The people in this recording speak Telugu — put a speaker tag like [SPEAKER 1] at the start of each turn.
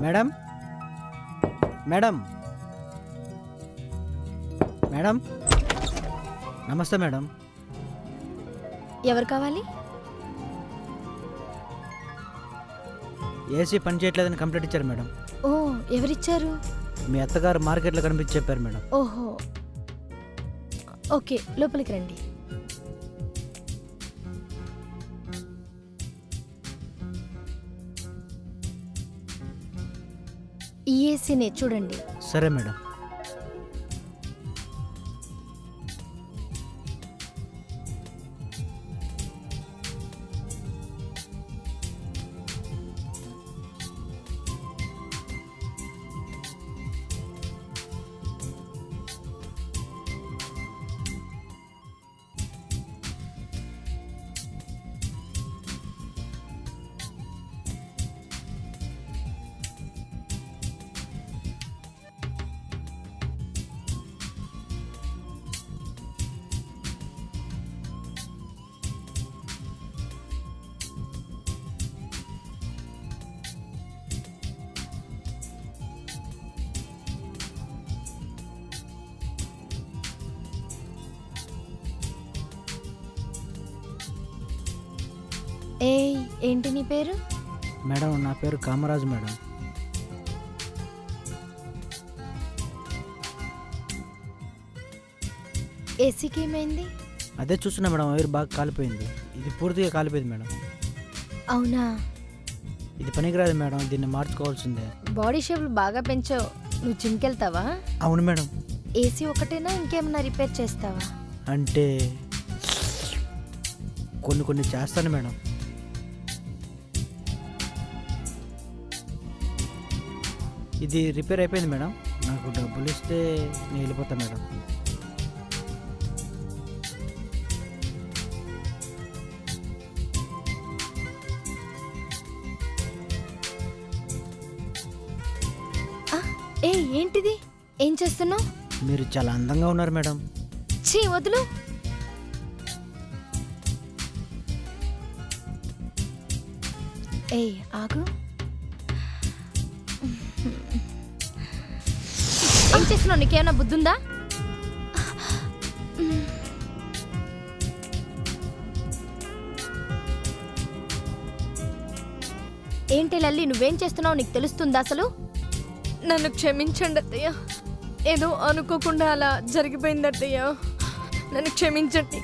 [SPEAKER 1] మేడం మేడం మేడం నమస్తే మేడం.
[SPEAKER 2] ఎవరు కావాలి?
[SPEAKER 1] ఏసీ పని చేయట్లేదని కంప్లైంట్ ఇచ్చారు మేడం.
[SPEAKER 2] ఓ, ఎవరిచ్చారు?
[SPEAKER 1] మీ అత్తగారు మార్కెట్లో కనిపించి చెప్పారు మేడం.
[SPEAKER 2] ఓహో, ఓకే, లోపలికి రండి. ఈ ఏసీనే చూడండి.
[SPEAKER 1] సరే మేడం.
[SPEAKER 2] ఏయ్, ఏంటి నీ పేరు?
[SPEAKER 1] మేడం నా పేరు కామరాజు మేడం.
[SPEAKER 2] ఏసీకి ఏమైంది?
[SPEAKER 1] అదే చూస్తున్నా మేడం, వైర్ బాగా కాలిపోయింది. ఇది పూర్తిగా కాలిపోయింది మేడం.
[SPEAKER 2] అవునా?
[SPEAKER 1] ఇది పనికిరాదు మేడం, దీన్ని మార్చుకోవాల్సిందే.
[SPEAKER 2] బాడీ షేప్లు బాగా పెంచావు. నువ్వు జిమ్కి వెళ్తావా?
[SPEAKER 1] అవును మేడం.
[SPEAKER 2] ఏసీ ఒకటేనా, ఇంకేమన్నా రిపేర్ చేస్తావా?
[SPEAKER 1] అంటే కొన్ని చేస్తాను మేడం. ఇది రిపేర్ అయిపోయింది మేడం. నాకు డబ్బులు ఇస్తే నేను వెళ్ళిపోతాను మేడం.
[SPEAKER 2] ఏ, ఏంటిది? ఏం చేస్తున్నావు?
[SPEAKER 1] మీరు చాలా అందంగా ఉన్నారు మేడం.
[SPEAKER 2] ఛీ, వదులు. ఏయ్, ఆగు. ఏం చేస్తున్నావు? నీకేమైనా బుద్ధుందా? ఏంటి లల్లి, నువ్వేం చేస్తున్నావు? నీకు తెలుస్తుందా అసలు?
[SPEAKER 3] నన్ను క్షమించండి అత్తయ్య. ఏదో అనుకోకుండా అలా జరిగిపోయింది అత్తయ్య. నన్ను క్షమించండి.